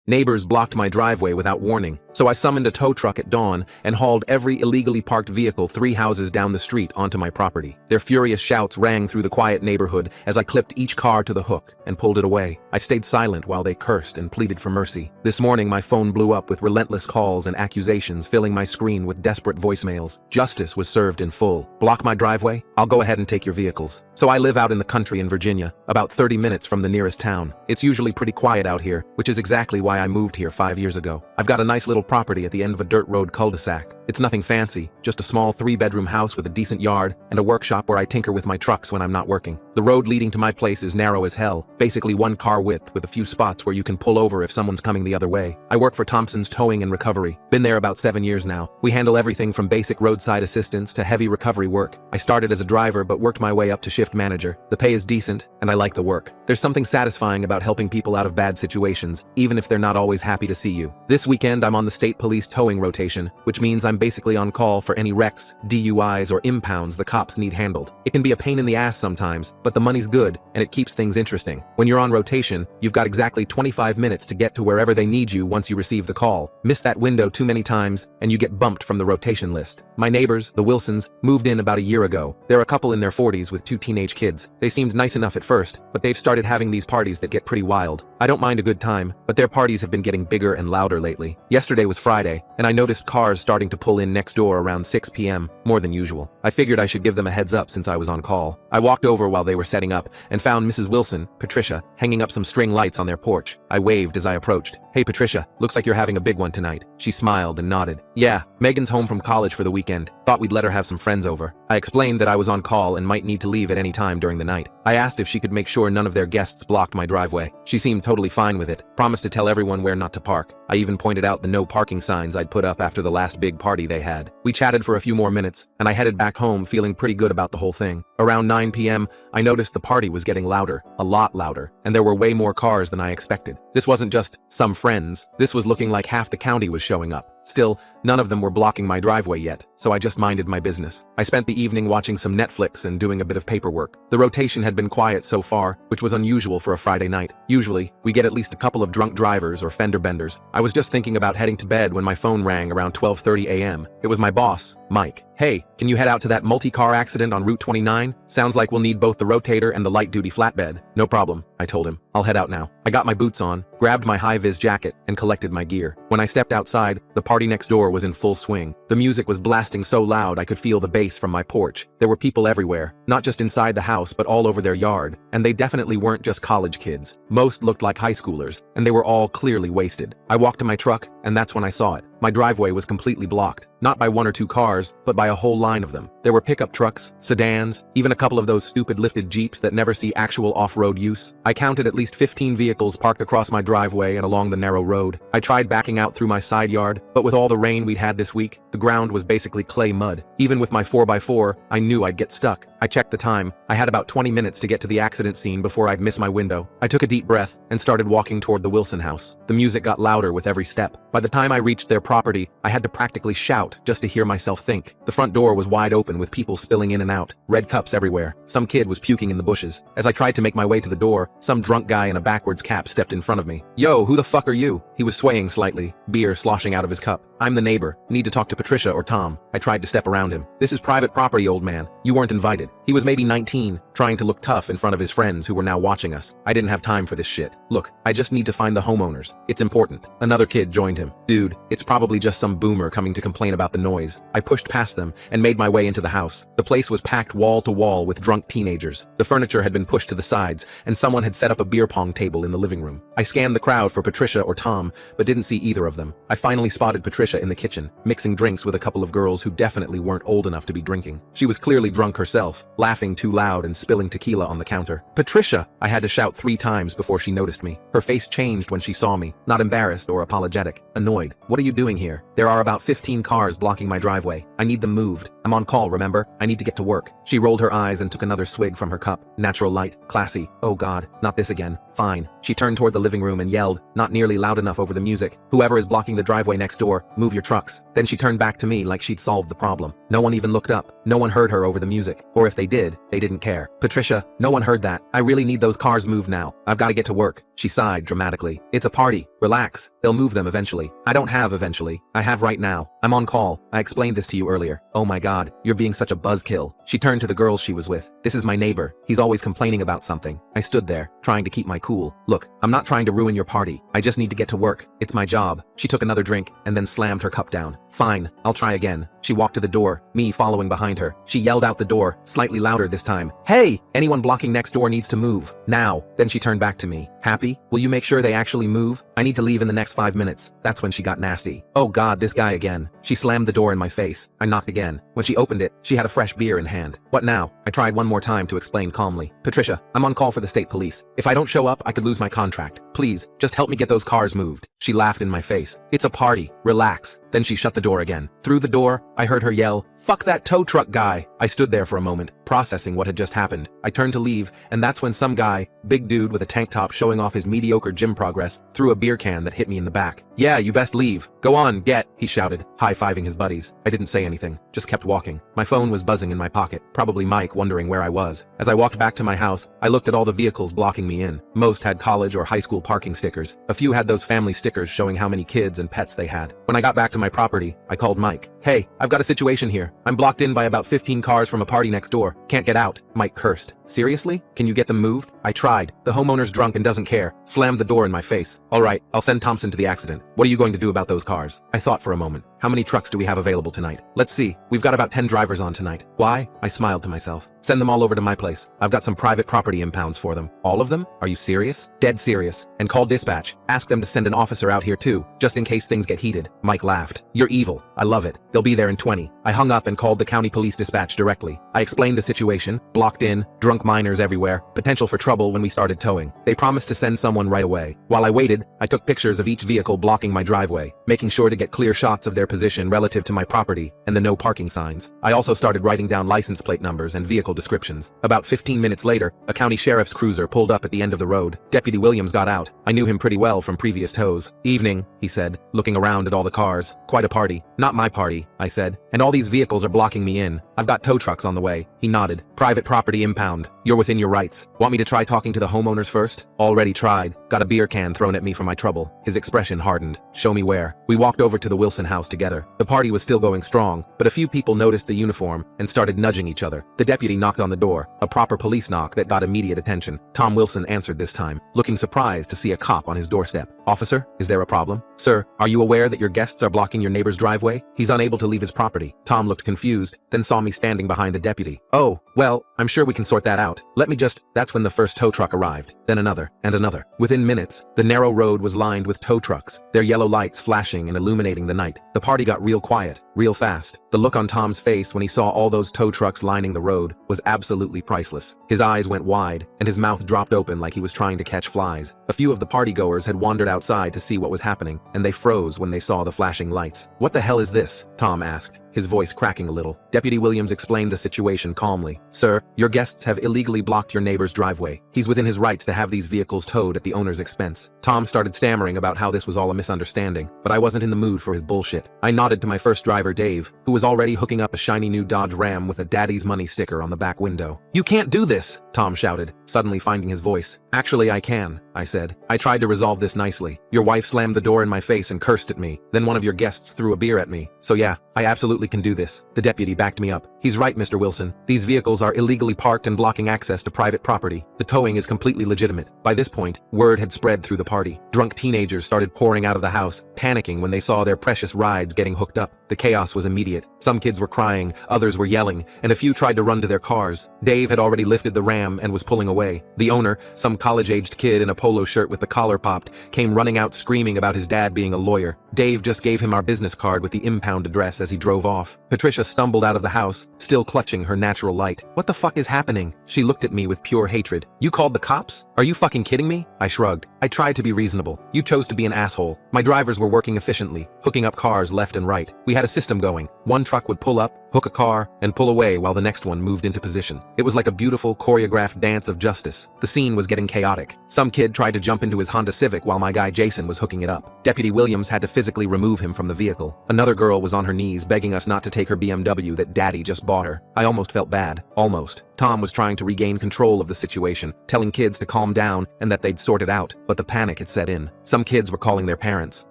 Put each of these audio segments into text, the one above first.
Neighbors blocked my driveway without warning, so I summoned a tow truck at dawn and hauled every illegally parked vehicle 3 houses down the street onto my property. Their furious shouts rang through the quiet neighborhood as I clipped each car to the hook and pulled it away. I stayed silent while they cursed and pleaded for mercy. This morning my phone blew up with relentless calls and accusations, filling my screen with desperate voicemails. Justice was served in full. Block my driveway? I'll go ahead and take your vehicles. So I live out in the country in Virginia, about 30 minutes from the nearest town. It's usually pretty quiet out here, which is exactly why I moved here 5 years ago. I've got a nice little property at the end of a dirt road cul-de-sac. It's nothing fancy, just a small 3-bedroom house with a decent yard and a workshop where I tinker with my trucks when I'm not working. The road leading to my place is narrow as hell, basically 1 car width with a few spots where you can pull over if someone's coming the other way. I work for Thompson's Towing and Recovery. Been there about 7 years now. We handle everything from basic roadside assistance to heavy recovery work. I started as a driver but worked my way up to shift manager. The pay is decent and I like the work. There's something satisfying about helping people out of bad situations, even if they're not always happy to see you. This weekend I'm on the state police towing rotation, which means I'm basically on call for any wrecks, DUIs, or impounds the cops need handled. It can be a pain in the ass sometimes, but the money's good and it keeps things interesting. When you're on rotation, you've got exactly 25 minutes to get to wherever they need you once you receive the call. Miss that window too many times and you get bumped from the rotation list. My neighbors, the Wilsons, moved in about a year ago. They're a couple in their 40s with 2 teenage kids. They seemed nice enough at first, but they've started having these parties that get pretty wild. I don't mind a good time, but their parties have been getting bigger and louder lately. Yesterday was Friday, and I noticed cars starting to pull in next door around 6 p.m., more than usual. I figured I should give them a heads up since I was on call. I walked over while they were setting up and found Mrs. Wilson, Patricia, hanging up some string lights on their porch. I waved as I approached. "Hey Patricia, looks like you're having a big one tonight." She smiled and nodded. "Yeah, Megan's home from college for the weekend. Thought we'd let her have some friends over." I explained that I was on call and might need to leave at any time during the night. I asked if she could make sure none of their guests blocked my driveway. She seemed totally fine with it, promised to tell everyone where not to park. I even pointed out the no parking signs I'd put up after the last big party they had. We chatted for a few more minutes, and I headed back home feeling pretty good about the whole thing. Around 9 p.m., I noticed the party was getting louder, a lot louder, and there were way more cars than I expected. This wasn't just some friends, this was looking like half the county was showing up. Still, none of them were blocking my driveway yet, so I just minded my business. I spent the evening watching some Netflix and doing a bit of paperwork. The rotation had been quiet so far, which was unusual for a Friday night. Usually, we get at least a couple of drunk drivers or fender benders. I was just thinking about heading to bed when my phone rang around 12:30 a.m. It was my boss, Mike. "Hey, can you head out to that multi-car accident on Route 29? Sounds like we'll need both the rotator and the light-duty flatbed." "No problem," I told him. "I'll head out now." I got my boots on, grabbed my high-vis jacket, and collected my gear. When I stepped outside, the party next door was in full swing. The music was blasting so loud I could feel the bass from my porch. There were people everywhere, not just inside the house but all over their yard, and they definitely weren't just college kids. Most looked like high schoolers, and they were all clearly wasted. I walked to my truck, and that's when I saw it. My driveway was completely blocked, not by 1 or 2 cars, but by a whole line of them. There were pickup trucks, sedans, even a couple of those stupid lifted Jeeps that never see actual off-road use. I counted at least 15 vehicles parked across my driveway and along the narrow road. I tried backing out through my side yard, but with all the rain we'd had this week, the ground was basically clay mud. Even with my 4x4, I knew I'd get stuck. I checked the time. I had about 20 minutes to get to the accident scene before I'd miss my window. I took a deep breath and started walking toward the Wilson house. The music got louder with every step. By the time I reached their property, I had to practically shout just to hear myself think. The front door was wide open with people spilling in and out, red cups everywhere. Some kid was puking in the bushes. As I tried to make my way to the door, some drunk guy in a backwards cap stepped in front of me. "Yo, who the fuck are you?" He was swaying slightly, beer sloshing out of his cup. "I'm the neighbor. Need to talk to Patricia or Tom." I tried to step around him. "This is private property, old man. You weren't invited." He was maybe 19, trying to look tough in front of his friends who were now watching us. I didn't have time for this shit. "Look, I just need to find the homeowners. It's important." Another kid joined him. "Dude, it's probably just some boomer coming to complain about the noise." I pushed past them and made my way into the house. The place was packed wall to wall with drunk teenagers. The furniture had been pushed to the sides, and someone had set up a beer pong table in the living room. I scanned the crowd for Patricia or Tom, but didn't see either of them. I finally spotted Patricia in the kitchen, mixing drinks with a couple of girls who definitely weren't old enough to be drinking. She was clearly drunk herself, laughing too loud and spilling tequila on the counter. "Patricia!" I had to shout 3 times before she noticed me. Her face changed when she saw me, not embarrassed or apologetic, annoyed. annoyed. What are you doing here? There are about 15 cars blocking my driveway. I need them moved. I'm on call, remember? I need to get to work. She rolled her eyes and took another swig from her cup. Natural light, classy. Oh God, not this again. Fine. She turned toward the living room and yelled, not nearly loud enough over the music. Whoever is blocking the driveway next door, move your trucks. Then she turned back to me like she'd solved the problem. No one even looked up. No one heard her over the music. Or if they did, they didn't care. Patricia, no one heard that. I really need those cars moved now. I've got to get to work. She sighed dramatically. It's a party. Relax. They'll move them eventually. I don't have eventually. I have right now. I'm on call. I explained this to you earlier. Oh my God, you're being such a buzzkill. She turned to the girls she was with. This is my neighbor. He's always complaining about something. I stood there, trying to keep my cool. Look, I'm not trying to ruin your party. I just need to get to work. It's my job. She took another drink and then slammed her cup down. Fine, I'll try again. She walked to the door, me following behind her. She yelled out the door, slightly louder this time. Hey, anyone blocking next door needs to move. Now. Then she turned back to me. Happy? Will you make sure they actually move? I need to leave in the next 5 minutes. That's when she got nasty. Oh God, this guy again. She slammed the door in my face. I knocked again. When she opened it, she had a fresh beer in hand. What now? I tried one more time to explain calmly. Patricia, I'm on call for the state police. If I don't show up, I could lose my contract. Please, just help me get those cars moved. She laughed in my face. It's a party. Relax. Then she shut the door again. Through the door, I heard her yell, "Fuck that tow truck guy!" I stood there for a moment, processing what had just happened. I turned to leave, and that's when some guy, big dude with a tank top showing off his mediocre gym progress, threw a beer can that hit me in the back. "Yeah, you best leave. Go on, get," he shouted, high-fiving his buddies. I didn't say anything, just kept walking. My phone was buzzing in my pocket, probably Mike wondering where I was. As I walked back to my house, I looked at all the vehicles blocking me in. Most had college or high school parking stickers. A few had those family stickers showing how many kids and pets they had. When I got back to my property, I called Mike. "Hey, I've got a situation here. I'm blocked in by about 15 cars from a party next door. Can't get out." Mike cursed. "Seriously? Can you get them moved?" I tried. The homeowner's drunk and doesn't care. Slammed the door in my face. "All right, I'll send Thompson to the accident. What are you going to do about those cars?" I thought for a moment. How many trucks do we have available tonight? Let's see. We've got about 10 drivers on tonight. Why? I smiled to myself. Send them all over to my place. I've got some private property impounds for them. All of them? Are you serious? Dead serious. And call dispatch. Ask them to send an officer out here too, just in case things get heated. Mike laughed. You're evil. I love it. They'll be there in 20. I hung up and called the county police dispatch directly. I explained the situation. Blocked in, drunk minors everywhere, potential for trouble when we started towing. They promised to send someone right away. While I waited, I took pictures of each vehicle blocking my driveway, making sure to get clear shots of their position relative to my property and the no parking signs. I also started writing down license plate numbers and vehicle descriptions. About 15 minutes later, a county sheriff's cruiser pulled up at the end of the road. Deputy Williams got out. I knew him pretty well from previous tows. "Evening," he said, looking around at all the cars. "Quite a party." "Not my party," I said. "And all these vehicles are blocking me in. I've got tow trucks on the way." He nodded. "Private property impound. You're within your rights. Want me to try talking to the homeowners first?" "Already tried. Got a beer can thrown at me for my trouble." His expression hardened. "Show me where." We walked over to the Wilson house together. The party was still going strong, but a few people noticed the uniform and started nudging each other. The deputy knocked on the door, a proper police knock that got immediate attention. Tom Wilson answered this time, looking surprised to see a cop on his doorstep. "Officer, is there a problem?" "Sir, are you aware that your guests are blocking your neighbor's driveway? He's unable to leave his property." Tom looked confused, then saw me standing behind the deputy. "Oh, well, I'm sure we can sort that out. Let me just..." That's when the first tow truck arrived, then another, and another. Within minutes, the narrow road was lined with tow trucks, their yellow lights flashing and illuminating the night. The party got real quiet, real fast. The look on Tom's face when he saw all those tow trucks lining the road was absolutely priceless. His eyes went wide, and his mouth dropped open like he was trying to catch flies. A few of the partygoers had wandered outside to see what was happening, and they froze when they saw the flashing lights. "What the hell is this?" Tom asked, his voice cracking a little. Deputy Williams explained the situation calmly. "Sir, your guests have illegally blocked your neighbor's driveway. He's within his rights to have these vehicles towed at the owner's expense." Tom started stammering about how this was all a misunderstanding, but I wasn't in the mood for his bullshit. I nodded to my first driver, Dave, who was already hooking up a shiny new Dodge Ram with a Daddy's Money sticker on the back window. "You can't do this!" Tom shouted, suddenly finding his voice. "Actually, I can," I said. "I tried to resolve this nicely. Your wife slammed the door in my face and cursed at me. Then one of your guests threw a beer at me. So yeah, I absolutely can do this." The deputy backed me up. "He's right, Mr. Wilson. These vehicles are illegally parked and blocking access to private property. The towing is completely legitimate." By this point, word had spread through the party. Drunk teenagers started pouring out of the house, panicking when they saw their precious rides getting hooked up. The chaos was immediate. Some kids were crying, others were yelling, and a few tried to run to their cars. Dave had already lifted the Ram and was pulling away. The owner, some college-aged kid in a polo shirt with the collar popped, came running out screaming about his dad being a lawyer. Dave just gave him our business card with the impound address as he drove off. Patricia stumbled out of the house, still clutching her natural light. What the fuck is happening? She looked at me with pure hatred. You called the cops? Are you fucking kidding me? I shrugged. I tried to be reasonable. You chose to be an asshole. My drivers were working efficiently, hooking up cars left and right. We had a system going. One truck would pull up, hook a car, and pull away while the next one moved into position. It was like a beautiful, choreographed dance of justice. The scene was getting chaotic. Some kid tried to jump into his Honda Civic while my guy Jason was hooking it up. Deputy Williams had to physically remove him from the vehicle. Another girl was on her knees begging us not to take her BMW that daddy just bought her. I almost felt bad. Almost. Tom was trying to regain control of the situation, telling kids to calm down and that they'd sort it out, but the panic had set in. Some kids were calling their parents.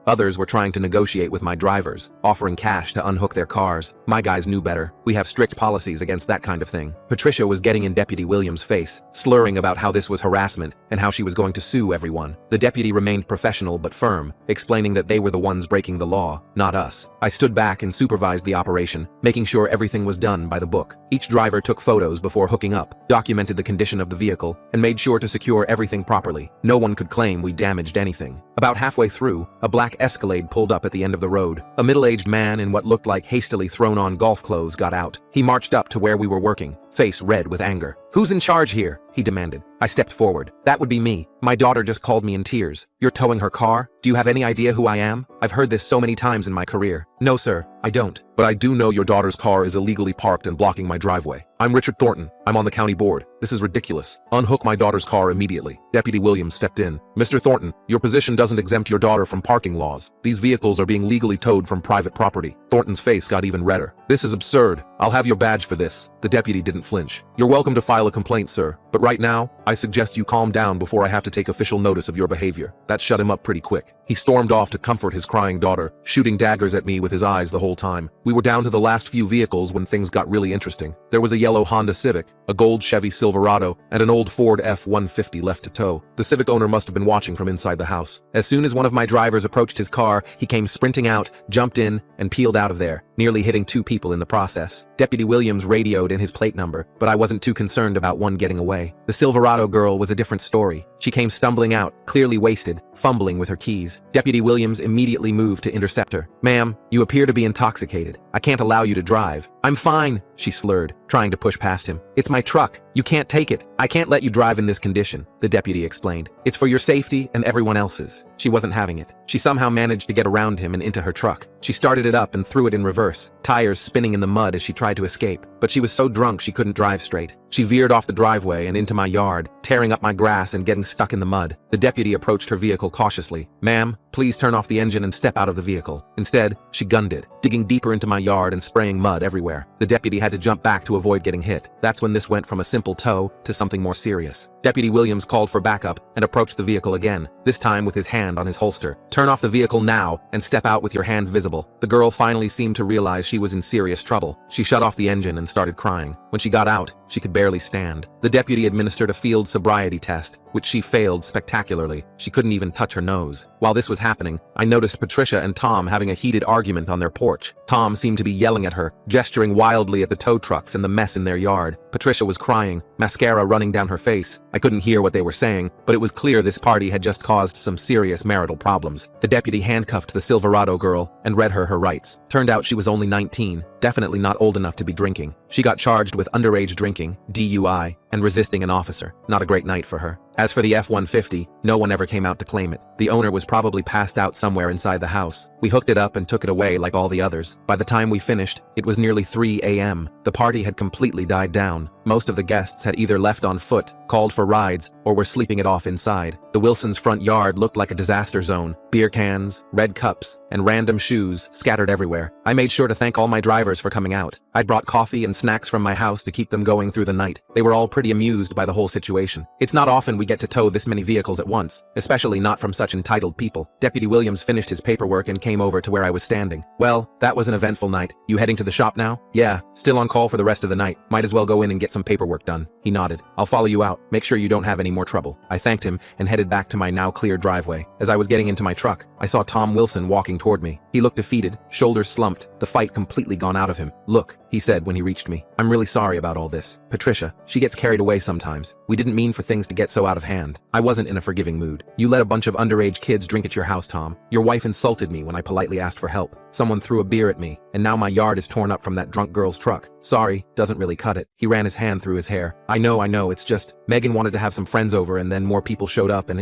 Others were trying to negotiate with my drivers, offering cash to unhook their cars. My guys knew better. We have strict policies against that kind of thing. Patricia was getting in Deputy Williams' face, slurring about how this was harassment and how she was going to sue everyone. The deputy remained professional but firm, explaining that they were the ones breaking the law, not us. I stood back and supervised the operation, making sure everything was done by the book. Each driver took photos before hooking up, documented the condition of the vehicle, and made sure to secure everything properly. No one could claim we damaged anything. About halfway through, a black Escalade pulled up at the end of the road. A middle-aged man in what looked like hastily thrown-on golf clothes got out. He marched up to where we were working, face red with anger. "Who's in charge here?" he demanded. I stepped forward. "That would be me. My daughter just called me in tears. You're towing her car? Do you have any idea who I am? I've heard this so many times in my career." "No, sir, I don't. But I do know your daughter's car is illegally parked and blocking my driveway. I'm Richard Thornton. I'm on the county board. This is ridiculous. Unhook my daughter's car immediately." Deputy Williams stepped in. "Mr. Thornton, your position doesn't exempt your daughter from parking laws. These vehicles are being legally towed from private property." Thornton's face got even redder. "This is absurd. I'll have your badge for this." The deputy didn't flinch. "You're welcome to file a complaint, sir. But right now, I suggest you calm down before I have to take official notice of your behavior." That shut him up pretty quick. He stormed off to comfort his crying daughter, shooting daggers at me with his eyes the whole time. We were down to the last few vehicles when things got really interesting. There was a yellow Honda Civic, a gold Chevy Silverado, and an old Ford F-150 left to tow. The Civic owner must have been watching from inside the house. As soon as one of my drivers approached his car, he came sprinting out, jumped in, and peeled out of there, nearly hitting 2 people in the process. Deputy Williams radioed in his plate number, but I wasn't too concerned about one getting away. The Silverado girl was a different story. She came stumbling out, clearly wasted, fumbling with her keys. Deputy Williams immediately moved to intercept her. "Ma'am, you appear to be intoxicated. I can't allow you to drive." "I'm fine," she slurred, trying to push past him. "It's my truck. You can't take it. I can't let you drive in this condition," the deputy explained. "It's for your safety and everyone else's." She wasn't having it. She somehow managed to get around him and into her truck. She started it up and threw it in reverse, tires spinning in the mud as she tried to escape. But she was so drunk she couldn't drive straight. She veered off the driveway and into my yard, tearing up my grass and getting stuck in the mud. The deputy approached her vehicle cautiously. "Ma'am, please turn off the engine and step out of the vehicle." Instead, she gunned it, digging deeper into my yard and spraying mud everywhere. The deputy had to jump back to avoid getting hit. That's when this went from a simple tow to something more serious. Deputy Williams called for backup and approached the vehicle again, this time with his hand on his holster. "Turn off the vehicle now and step out with your hands visible." The girl finally seemed to realize she was in serious trouble. She shut off the engine and started crying. When she got out, she could barely stand. The deputy administered a field sobriety test, which she failed spectacularly. She couldn't even touch her nose. While this was happening, I noticed Patricia and Tom having a heated argument on their porch. Tom seemed to be yelling at her, gesturing wildly at the tow trucks and the mess in their yard. Patricia was crying, mascara running down her face. I couldn't hear what they were saying, but it was clear this party had just caused some serious marital problems. The deputy handcuffed the Silverado girl and read her rights. Turned out she was only 19, definitely not old enough to be drinking. She got charged with underage drinking, DUI, and resisting an officer. Not a great night for her. As for the F-150, no one ever came out to claim it. The owner was probably passed out somewhere inside the house. We hooked it up and took it away like all the others. By the time we finished, it was nearly 3 a.m. The party had completely died down. Most of the guests had either left on foot, called for rides, or were sleeping it off inside. The Wilsons' front yard looked like a disaster zone. Beer cans, red cups, and random shoes scattered everywhere. I made sure to thank all my drivers for coming out. I'd brought coffee and snacks from my house to keep them going through the night. They were all pretty amused by the whole situation. It's not often we get to tow this many vehicles at once, especially not from such entitled people. Deputy Williams finished his paperwork and came over to where I was standing. "Well, that was an eventful night. You heading to the shop now?" "Yeah, still on call for the rest of the night. Might as well go in and get get some paperwork done. He nodded. I'll follow you out. Make sure you don't have any more trouble. I thanked him and headed back to my now clear driveway. As I was getting into my truck, I saw Tom Wilson walking toward me. He looked defeated, shoulders slumped, the fight completely gone out of him. Look, he said when he reached me. I'm really sorry about all this. Patricia, she gets carried away sometimes. We didn't mean for things to get so out of hand. I wasn't in a forgiving mood. You let a bunch of underage kids drink at your house, Tom. Your wife insulted me when I politely asked for help. Someone threw a beer at me, and now my yard is torn up from that drunk girl's truck. Sorry, doesn't really cut it. He ran his hand through his hair. I know, it's just, Megan wanted to have some friends over and then more people showed up and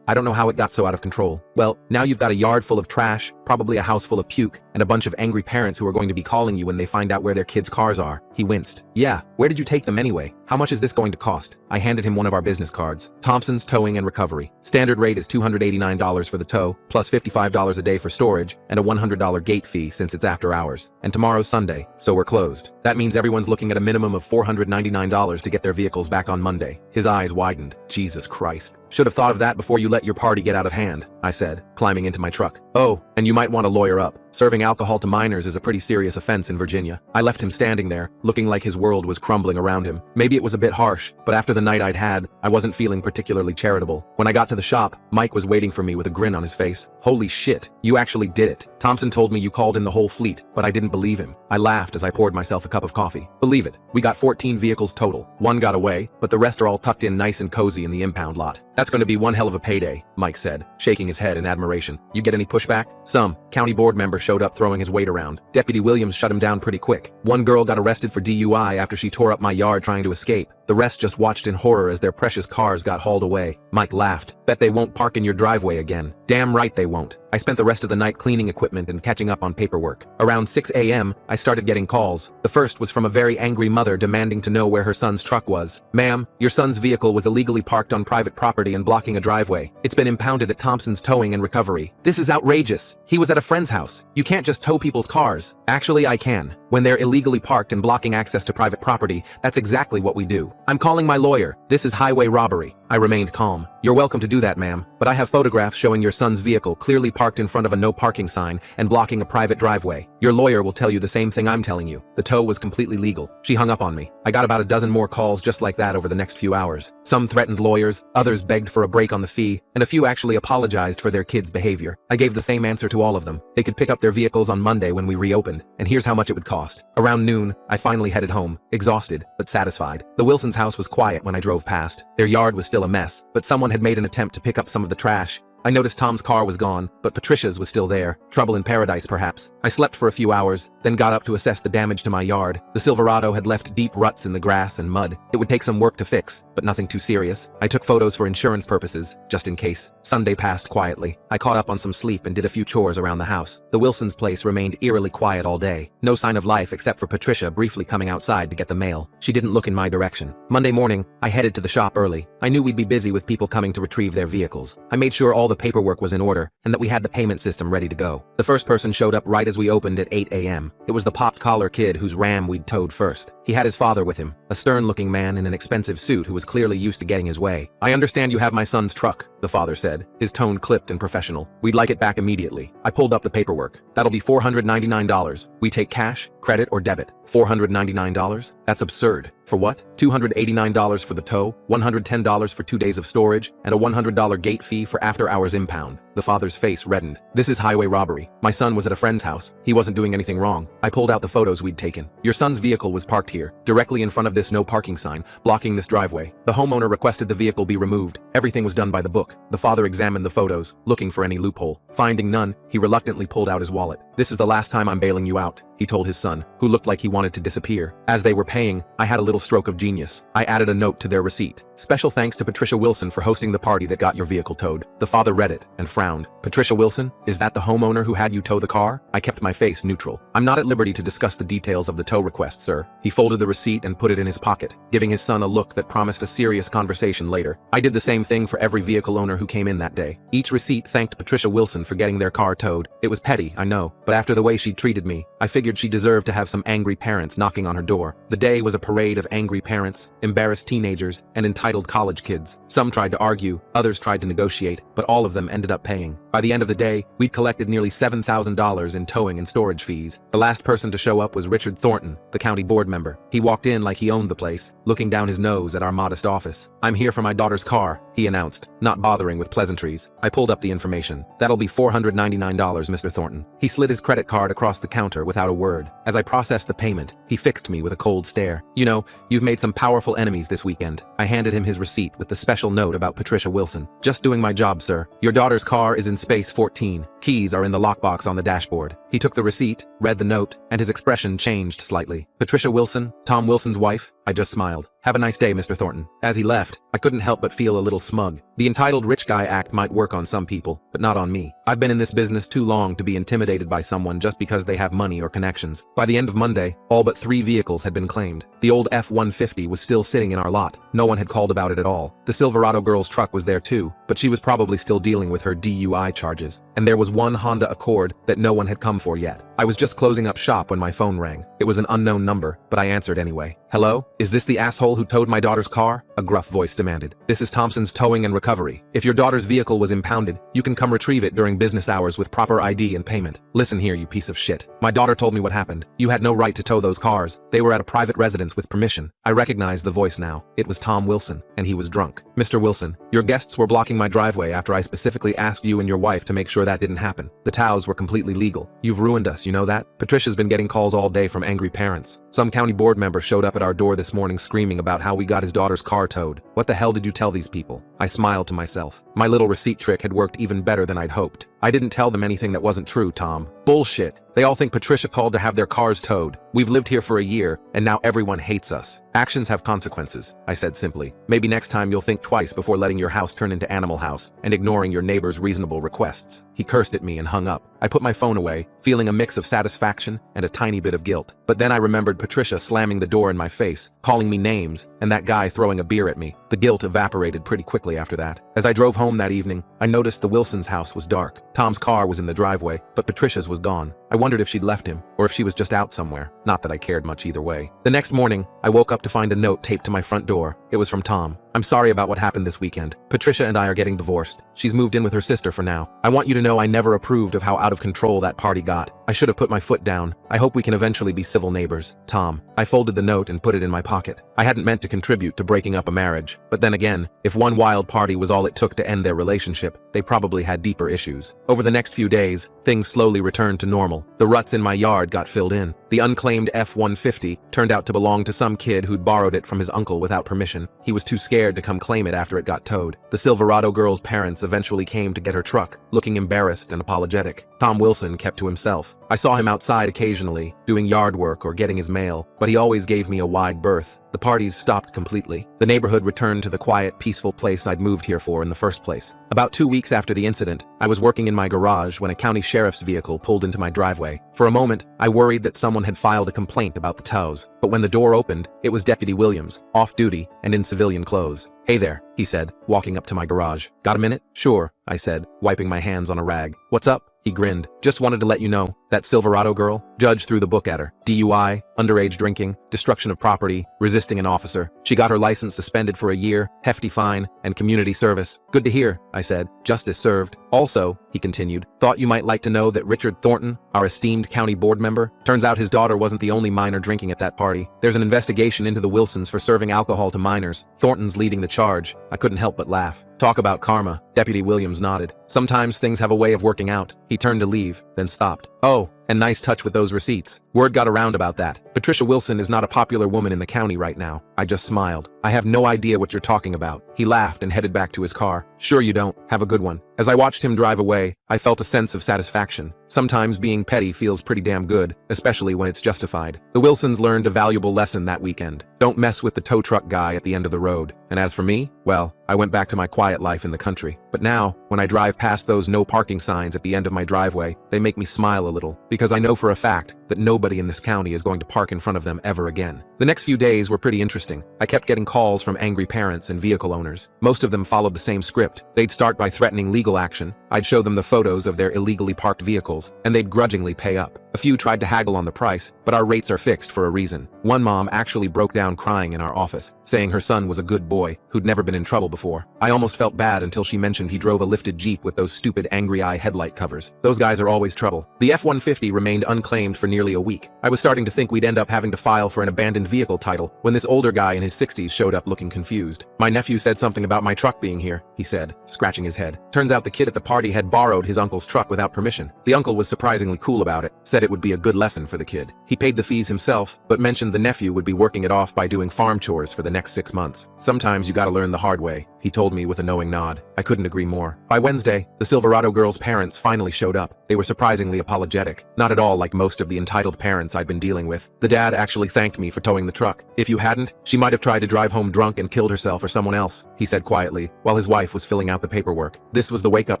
I don't know how it got so out of control. Well, now you've got a yard full of trash, probably a house full of puke, and a bunch of angry parents who are going to be calling you when they find out where their kids' cars are. He winced. Yeah, where did you take them anyway? How much is this going to cost? I handed him one of our business cards. Thompson's Towing and Recovery. Standard rate is $289 for the tow, plus $55 a day for storage, and a $100 gate fee since it's after hours. And tomorrow's Sunday, so we're closed. That means everyone's looking at a minimum of $499 to get their vehicles back on Monday. His eyes widened. Jesus Christ. Should have thought of that before you let your party get out of hand, I said, climbing into my truck. Oh, and you might want to lawyer up. Serving alcohol to minors is a pretty serious offense in Virginia. I left him standing there, looking like his world was crumbling around him. Maybe it was a bit harsh, but after the night I'd had, I wasn't feeling particularly charitable. When I got to the shop, Mike was waiting for me with a grin on his face. Holy shit, you actually did it. Thompson told me you called in the whole fleet, but I didn't believe him. I laughed as I poured myself a cup of coffee. Believe it, we got 14 vehicles total. One got away, but the rest are all tucked in nice and cozy in the impound lot. That's going to be one hell of a payday, Mike said, shaking his head in admiration. You get any pushback? Some. County board member showed up throwing his weight around. Deputy Williams shut him down pretty quick. One girl got arrested for DUI after she tore up my yard trying to escape. The rest just watched in horror as their precious cars got hauled away. Mike laughed. Bet they won't park in your driveway again. Damn right they won't. I spent the rest of the night cleaning equipment and catching up on paperwork. Around 6 a.m., I started getting calls. The first was from a very angry mother demanding to know where her son's truck was. Ma'am, your son's vehicle was illegally parked on private property and blocking a driveway. It's been impounded at Thompson's Towing and Recovery. This is outrageous. He was at a friend's house. You can't just tow people's cars. Actually, I can. When they're illegally parked and blocking access to private property, that's exactly what we do. I'm calling my lawyer. This is highway robbery. I remained calm. You're welcome to do that, ma'am, but I have photographs showing your son's vehicle clearly parked in front of a no parking sign and blocking a private driveway. Your lawyer will tell you the same thing I'm telling you. The tow was completely legal. She hung up on me. I got about a dozen more calls just like that over the next few hours. Some threatened lawyers, others begged for a break on the fee, and a few actually apologized for their kids' behavior. I gave the same answer to all of them. They could pick up their vehicles on Monday when we reopened, and here's how much it would cost. Around noon, I finally headed home, exhausted, but satisfied. The Wilsons' house was quiet when I drove past. Their yard was still a mess, but someone had made an attempt to pick up some of the trash. I noticed Tom's car was gone, but Patricia's was still there. Trouble in paradise, perhaps. I slept for a few hours, then got up to assess the damage to my yard. The Silverado had left deep ruts in the grass and mud. It would take some work to fix, but nothing too serious. I took photos for insurance purposes, just in case. Sunday passed quietly. I caught up on some sleep and did a few chores around the house. The Wilsons' place remained eerily quiet all day. No sign of life except for Patricia briefly coming outside to get the mail. She didn't look in my direction. Monday morning, I headed to the shop early. I knew we'd be busy with people coming to retrieve their vehicles. I made sure all the paperwork was in order and that we had the payment system ready to go. The first person showed up right as we opened at 8 a.m. It was the popped collar kid whose Ram we'd towed first. He had his father with him, a stern-looking man in an expensive suit who was clearly used to getting his way. I understand you have my son's truck, the father said, his tone clipped and professional. We'd like it back immediately. I pulled up the paperwork. That'll be $499. We take cash, credit, or debit. $499? That's absurd. For what? $289 for the tow, $110 for 2 days of storage, and a $100 gate fee for after-hours impound. The father's face reddened. This is highway robbery. My son was at a friend's house. He wasn't doing anything wrong. I pulled out the photos we'd taken. Your son's vehicle was parked here, directly in front of this no parking sign, blocking this driveway. The homeowner requested the vehicle be removed. Everything was done by the book. The father examined the photos, looking for any loophole. Finding none, he reluctantly pulled out his wallet. This is the last time I'm bailing you out, he told his son, who looked like he wanted to disappear. As they were paying, I had a little stroke of genius. I added a note to their receipt. Special thanks to Patricia Wilson for hosting the party that got your vehicle towed. The father read it and frowned. Patricia Wilson? Is that the homeowner who had you tow the car? I kept my face neutral. I'm not at liberty to discuss the details of the tow request, sir. He folded the receipt and put it in his pocket, giving his son a look that promised a serious conversation later. I did the same thing for every vehicle owner who came in that day. Each receipt thanked Patricia Wilson for getting their car towed. It was petty, I know, but after the way she'd treated me, I figured she deserved to have some angry parents knocking on her door. The day was a parade of angry parents, embarrassed teenagers, and entitled college kids. Some tried to argue, others tried to negotiate, but all of them ended up paying paying. By the end of the day, we'd collected nearly $7,000 in towing and storage fees. The last person to show up was Richard Thornton, the county board member. He walked in like he owned the place, looking down his nose at our modest office. "I'm here for my daughter's car," he announced, not bothering with pleasantries. I pulled up the information. "That'll be $499, Mr. Thornton." He slid his credit card across the counter without a word. As I processed the payment, he fixed me with a cold stare. "You know, you've made some powerful enemies this weekend." I handed him his receipt with the special note about Patricia Wilson. "Just doing my job, sir. Your daughter's car is in space 14. Keys are in the lockbox on the dashboard." He took the receipt, read the note, and his expression changed slightly. "Patricia Wilson, Tom Wilson's wife?" I just smiled. "Have a nice day, Mr. Thornton." As he left, I couldn't help but feel a little smug. The entitled rich guy act might work on some people, but not on me. I've been in this business too long to be intimidated by someone just because they have money or connections. By the end of Monday, all but 3 vehicles had been claimed. The old F-150 was still sitting in our lot. No one had called about it at all. The Silverado girl's truck was there too, but she was probably still dealing with her DUI charges. And there was one Honda Accord that no one had come for yet. I was just closing up shop when my phone rang. It was an unknown number, but I answered anyway. "Hello? Is this the asshole who towed my daughter's car?" a gruff voice demanded. "This is Thompson's Towing and Recovery. If your daughter's vehicle was impounded, you can come retrieve it during business hours with proper ID and payment." "Listen here, you piece of shit. My daughter told me what happened. You had no right to tow those cars. They were at a private residence with permission." I recognized the voice now. It was Tom Wilson, and he was drunk. "Mr. Wilson, your guests were blocking my driveway after I specifically asked you and your wife to make sure that didn't happen. The tows were completely legal. You've ruined us, you know that? Patricia's been getting calls all day from angry parents. Some county board member showed up at our door this morning screaming about how we got his daughter's car towed. What the hell did you tell these people?" I smiled to myself. My little receipt trick had worked even better than I'd hoped. "I didn't tell them anything that wasn't true, Tom." "Bullshit. They all think Patricia called to have their cars towed. We've lived here for a year, and now everyone hates us." "Actions have consequences," I said simply. "Maybe next time you'll think twice before letting your house turn into Animal House and ignoring your neighbor's reasonable requests." He cursed at me and hung up. I put my phone away, feeling a mix of satisfaction and a tiny bit of guilt. But then I remembered Patricia slamming the door in my face, calling me names, and that guy throwing a beer at me. The guilt evaporated pretty quickly after that. As I drove home that evening, I noticed the Wilsons' house was dark. Tom's car was in the driveway, but Patricia's was gone. I wondered if she'd left him, or if she was just out somewhere. Not that I cared much either way. The next morning, I woke up to find a note taped to my front door. It was from Tom. "I'm sorry about what happened this weekend. Patricia and I are getting divorced. She's moved in with her sister for now. I want you to know I never approved of how out of control that party got. I should have put my foot down. I hope we can eventually be civil neighbors. Tom." I folded the note and put it in my pocket. I hadn't meant to contribute to breaking up a marriage, but then again, if one wild party was all it took to end their relationship, they probably had deeper issues. Over the next few days, things slowly returned to normal. The ruts in my yard got filled in. The unclaimed F-150 turned out to belong to some kid who'd borrowed it from his uncle without permission. He was too scared to come claim it after it got towed. The Silverado girl's parents eventually came to get her truck, looking embarrassed and apologetic. Tom Wilson kept to himself. I saw him outside occasionally, doing yard work or getting his mail, but he always gave me a wide berth. The parties stopped completely. The neighborhood returned to the quiet, peaceful place I'd moved here for in the first place. About 2 weeks after the incident, I was working in my garage when a county sheriff's vehicle pulled into my driveway. For a moment, I worried that someone had filed a complaint about the tows, but when the door opened, it was Deputy Williams, off duty and in civilian clothes. "Hey there," he said, walking up to my garage. "Got a minute?" "Sure," I said, wiping my hands on a rag. "What's up?" He grinned. "Just wanted to let you know, that Silverado girl?" Judge threw the book at her. "DUI, underage drinking, destruction of property, resisting an officer. She got her license suspended for a year, hefty fine, and community service." "Good to hear," I said. "Justice served." "Also," he continued, "thought you might like to know that Richard Thornton, our esteemed county board member, turns out his daughter wasn't the only minor drinking at that party. There's an investigation into the Wilsons for serving alcohol to minors. Thornton's leading the charge." I couldn't help but laugh. "Talk about karma." Deputy Williams nodded. "Sometimes things have a way of working out." He turned to leave, then stopped. "Oh, and nice touch with those receipts. Word got around about that. Patricia Wilson is not a popular woman in the county right now." I just smiled. "I have no idea what you're talking about." He laughed and headed back to his car. "Sure you don't. Have a good one." As I watched him drive away, I felt a sense of satisfaction. Sometimes being petty feels pretty damn good, especially when it's justified. The Wilsons learned a valuable lesson that weekend. Don't mess with the tow truck guy at the end of the road. And as for me, well, I went back to my quiet life in the country. But now, when I drive past those no parking signs at the end of my driveway, they make me smile a little, because I know for a fact that nobody in this county is going to park in front of them ever again. The next few days were pretty interesting. I kept getting calls from angry parents and vehicle owners. Most of them followed the same script. They'd start by threatening legal action. I'd show them the photos of their illegally parked vehicles, and they'd grudgingly pay up. A few tried to haggle on the price, but our rates are fixed for a reason. One mom actually broke down crying in our office, saying her son was a good boy who'd never been in trouble before. I almost felt bad until she mentioned mentioned he drove a lifted Jeep with those stupid angry eye headlight covers. Those guys are always trouble. The F-150 remained unclaimed for nearly a week. I was starting to think we'd end up having to file for an abandoned vehicle title when this older guy in his 60s showed up looking confused. My nephew said something about my truck being here, he said, scratching his head. Turns out the kid at the party had borrowed his uncle's truck without permission. The uncle was surprisingly cool about it, said it would be a good lesson for the kid. He paid the fees himself, but mentioned the nephew would be working it off by doing farm chores for the next 6 months. Sometimes you gotta learn the hard way, he told me with a knowing nod. I couldn't agree more. By Wednesday, the Silverado girl's parents finally showed up. They were surprisingly apologetic, not at all like most of the entitled parents I'd been dealing with. The dad actually thanked me for towing the truck. If you hadn't, she might have tried to drive home drunk and killed herself or someone else, he said quietly, while his wife was filling out the paperwork. This was the wake-up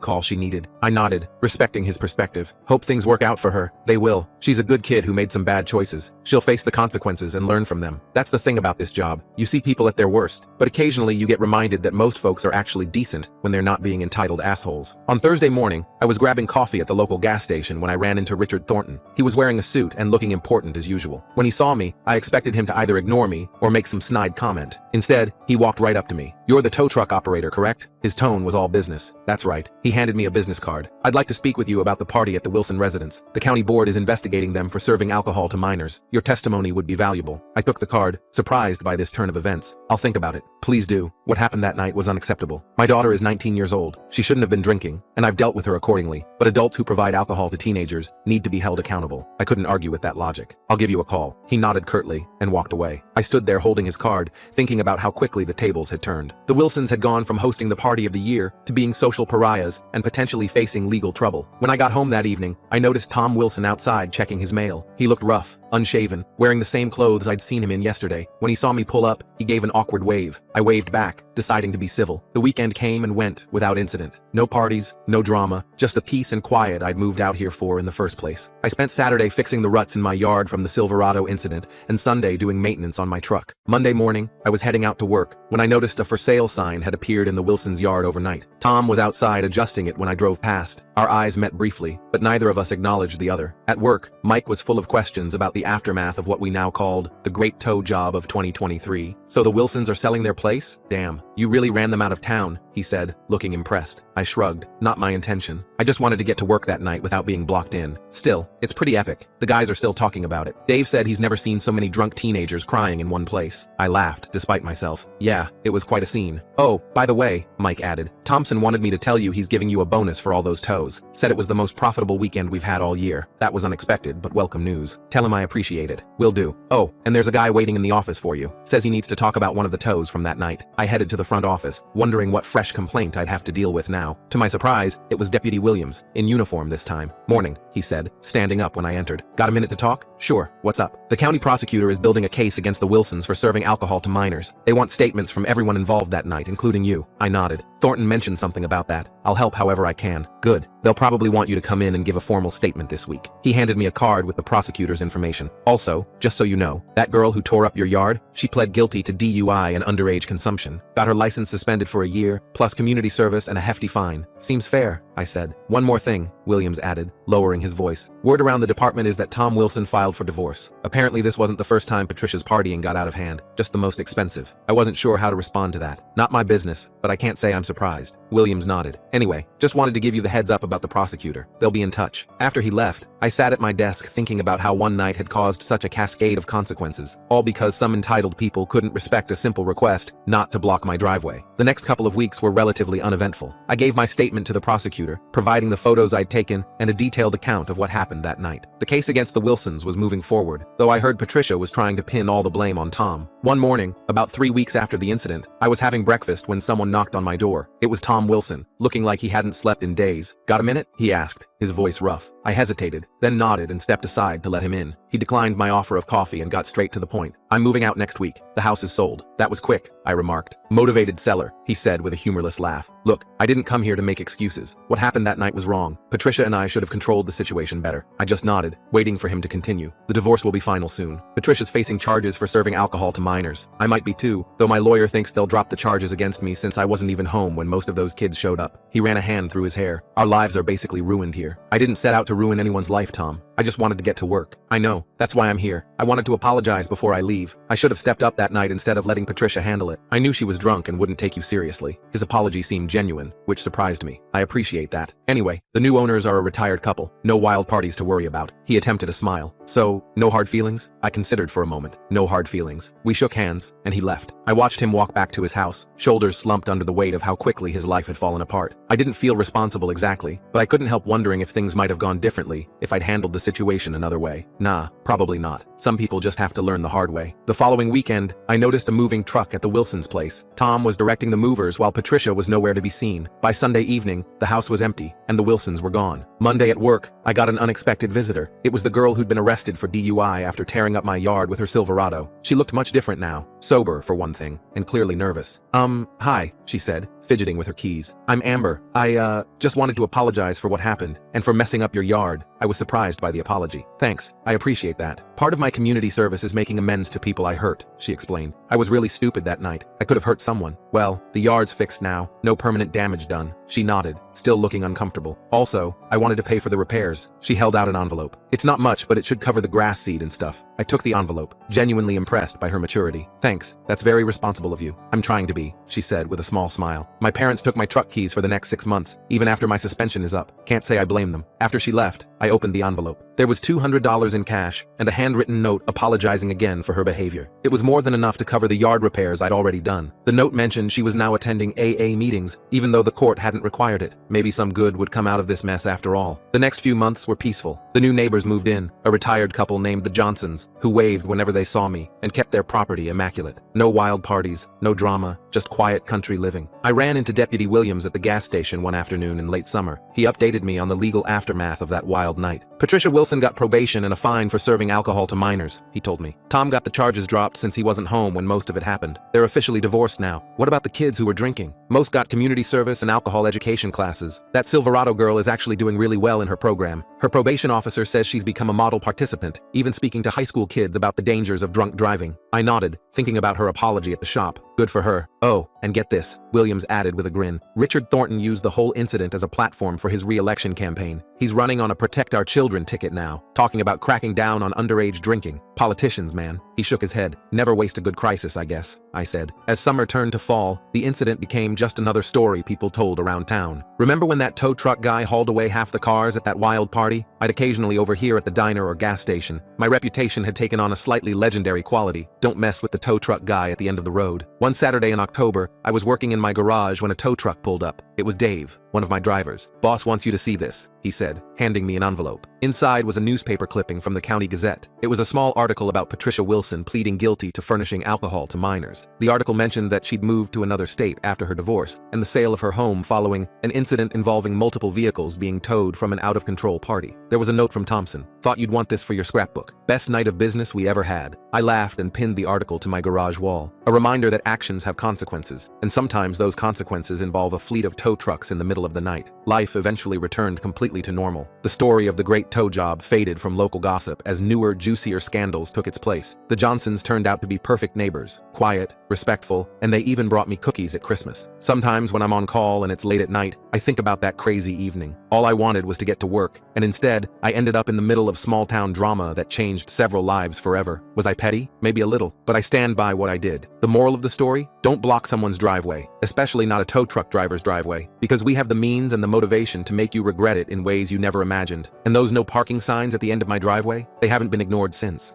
call she needed. I nodded, respecting his perspective. Hope things work out for her. They will. She's a good kid who made some bad choices. She'll face the consequences and learn from them. That's the thing about this job. You see people at their worst, but occasionally you get reminded that most folks are actually decent when they're not being entitled assholes. On Thursday morning, I was grabbing coffee at the local gas station when I ran into Richard Thornton. He was wearing a suit and looking important as usual. When he saw me, I expected him to either ignore me or make some snide comment. Instead, he walked right up to me. "You're the tow truck operator, correct?" His tone was all business. "That's right." He handed me a business card. "I'd like to speak with you about the party at the Wilson residence. The county board is investigating them for serving alcohol to minors. Your testimony would be valuable." I took the card, surprised by this turn of events. "I'll think about it." "Please do. What happened that night was unacceptable. My daughter is 19 years old. She shouldn't have been drinking, and I've dealt with her accordingly. But adults who provide alcohol to teenagers need to be held accountable." I couldn't argue with that logic. "I'll give you a call." He nodded curtly and walked away. I stood there holding his card, thinking about how quickly the tables had turned. The Wilsons had gone from hosting the party of the year to being social pariahs and potentially facing legal trouble. When I got home that evening, I noticed Tom Wilson outside checking his mail. He looked rough, unshaven, wearing the same clothes I'd seen him in yesterday. When he saw me pull up, he gave an awkward wave. I waved back, deciding to be civil. The weekend came and went without incident. No parties, no drama, just the peace and quiet I'd moved out here for in the first place. I spent Saturday fixing the ruts in my yard from the Silverado incident and Sunday doing maintenance on my truck. Monday morning, I was heading out to work when I noticed a for sale sign had appeared in the Wilsons' yard overnight. Tom was outside adjusting it when I drove past. Our eyes met briefly, but neither of us acknowledged the other. At work, Mike was full of questions about the aftermath of what we now called the great tow job of 2023. "So the Wilsons are selling their place? Damn, you really ran them out of town," he said, looking impressed. I shrugged. "Not my intention. I just wanted to get to work that night without being blocked in. Still, it's pretty epic. The guys are still talking about it. Dave said he's never seen so many drunk teenagers crying in one place." I laughed, despite myself. "Yeah, it was quite a scene. Oh, by the way," Mike added, "Thompson wanted me to tell you he's giving you a bonus for all those tows. Said it was the most profitable weekend we've had all year. That was unexpected, but welcome news. Tell him I appreciate it." "Will do. Oh, and there's a guy waiting in the office for you. Says he needs to talk about one of the tows from that night." I headed to the front office, wondering what fresh complaint I'd have to deal with now. To my surprise, it was Deputy Williams, in uniform this time. "Morning," he said, standing up when I entered. "Got a minute to talk?" "Sure. What's up?" "The county prosecutor is building a case against the Wilsons for serving alcohol to minors. They want statements from everyone involved that night, including you." I nodded. "Thornton mentioned something about that. I'll help however I can." "Good. They'll probably want you to come in and give a formal statement this week." He handed me a card with the prosecutor's information. "Also, just so you know, that girl who tore up your yard, she pled guilty to DUI and underage consumption. Got her license suspended for a year, plus community service and a hefty fine." "Seems fair," I said. "One more thing," Williams added, lowering his voice. "Word around the department is that Tom Wilson filed for divorce. Apparently this wasn't the first time Patricia's partying got out of hand, just the most expensive." I wasn't sure how to respond to that. Not my business, but I can't say I'm surprised. Williams nodded. "Anyway, just wanted to give you the heads up about the prosecutor. They'll be in touch." After he left, I sat at my desk thinking about how one night had caused such a cascade of consequences, all because some entitled people couldn't respect a simple request not to block my driveway. The next couple of weeks were relatively uneventful. I gave my statement to the prosecutor, providing the photos I'd taken and a detailed account of what happened that night. The case against the Wilsons was moving forward, though I heard Patricia was trying to pin all the blame on Tom. One morning, about 3 weeks after the incident, I was having breakfast when someone knocked on my door. It was Tom Wilson, looking like he hadn't slept in days. "Got a minute?" he asked, his voice rough. I hesitated, then nodded and stepped aside to let him in. He declined my offer of coffee and got straight to the point. "I'm moving out next week. The house is sold." "That was quick," I remarked. "Motivated seller," he said with a humorless laugh. "Look, I didn't come here to make excuses. What happened that night was wrong. Patricia and I should have controlled the situation better." I just nodded, waiting for him to continue. "The divorce will be final soon. Patricia's facing charges for serving alcohol to minors. I might be too, though my lawyer thinks they'll drop the charges against me since I wasn't even home when most of those kids showed up." He ran a hand through his hair. "Our lives are basically ruined here." "I didn't set out to ruin anyone's life, Tom. I just wanted to get to work. I know. That's why I'm here. I wanted to apologize before I leave. I should have stepped up that night instead of letting Patricia handle it. I knew she was drunk and wouldn't take you seriously. His apology seemed genuine, which surprised me. I appreciate that. Anyway, the new owners are a retired couple. No wild parties to worry about. He attempted a smile. So, no hard feelings? I considered for a moment. No hard feelings. We shook hands, and he left. I watched him walk back to his house, shoulders slumped under the weight of how quickly his life had fallen apart. I didn't feel responsible exactly, but I couldn't help wondering if things might have gone differently if I'd handled the situation another way. Nah, probably not. Some people just have to learn the hard way. The following weekend, I noticed a moving truck at the Wilsons' place. Tom was directing the movers while Patricia was nowhere to be seen. By Sunday evening, the house was empty, and the Wilsons were gone. Monday at work, I got an unexpected visitor. It was the girl who'd been arrested for DUI after tearing up my yard with her Silverado. She looked much different now. Sober, for one thing, and clearly nervous. Hi, she said, fidgeting with her keys. I'm Amber. I, just wanted to apologize for what happened, and for messing up your yard. I was surprised by the apology. Thanks, I appreciate that. Part of my community service is making amends to people I hurt, she explained. I was really stupid that night. I could have hurt someone. Well, the yard's fixed now. No permanent damage done. She nodded, still looking uncomfortable. Also, I wanted to pay for the repairs. She held out an envelope. It's not much, but it should cover the grass seed and stuff. I took the envelope, genuinely impressed by her maturity. Thanks, that's very responsible of you. I'm trying to be, she said with a small smile. My parents took my truck keys for the next 6 months, even after my suspension is up. Can't say I blame them. After she left, I opened the envelope. There was $200 in cash and a handwritten note apologizing again for her behavior. It was more than enough to cover the yard repairs I'd already done. The note mentioned she was now attending AA meetings, even though the court hadn't required it. Maybe some good would come out of this mess after all. The next few months were peaceful. The new neighbors moved in, a retired couple named the Johnsons, who waved whenever they saw me and kept their property immaculate. No wild parties, no drama, just quiet country living. I ran into Deputy Williams at the gas station one afternoon in late summer. He updated me on the legal aftermath of that wild night. Patricia Wilson got probation and a fine for serving alcohol to minors, he told me. Tom got the charges dropped since he wasn't home when most of it happened. They're officially divorced now. What about the kids who were drinking? Most got community service and alcohol education classes. That Silverado girl is actually doing really well in her program. Her probation officer says she's become a model participant, even speaking to high school kids about the dangers of drunk driving. I nodded, thinking about her apology at the shop. Good for her. Oh, and get this, Williams added with a grin. Richard Thornton used the whole incident as a platform for his re-election campaign. He's running on a Protect Our Children ticket now, talking about cracking down on underage drinking. Politicians, man. He shook his head. Never waste a good crisis, I guess, I said. As summer turned to fall, the incident became just another story people told around town. Remember when that tow truck guy hauled away half the cars at that wild party? I'd occasionally overhear at the diner or gas station. My reputation had taken on a slightly legendary quality. Don't mess with the tow truck guy at the end of the road. One Saturday in October, I was working in my garage when a tow truck pulled up. It was Dave, one of my drivers. Boss wants you to see this, he said, handing me an envelope. Inside was a newspaper clipping from the County Gazette. It was a small article about Patricia Wilson pleading guilty to furnishing alcohol to minors. The article mentioned that she'd moved to another state after her divorce, and the sale of her home following an incident involving multiple vehicles being towed from an out-of-control party. There was a note from Thompson. Thought you'd want this for your scrapbook. Best night of business we ever had. I laughed and pinned the article to my garage wall. A reminder that actions have consequences, and sometimes those consequences involve a fleet of tow trucks in the middle of the night. Life eventually returned completely to normal. The story of the great tow job faded from local gossip as newer, juicier scandals took its place. The Johnsons turned out to be perfect neighbors, quiet, respectful, and they even brought me cookies at Christmas. Sometimes when I'm on call and it's late at night, I think about that crazy evening. All I wanted was to get to work, and instead, I ended up in the middle of small-town drama that changed several lives forever. Was I petty? Maybe a little, but I stand by what I did. The moral of the story? Don't block someone's driveway, especially not a tow truck driver's driveway, because we have the means and the motivation to make you regret it in ways you never imagined. And those no parking signs at the end of my driveway? They haven't been ignored since.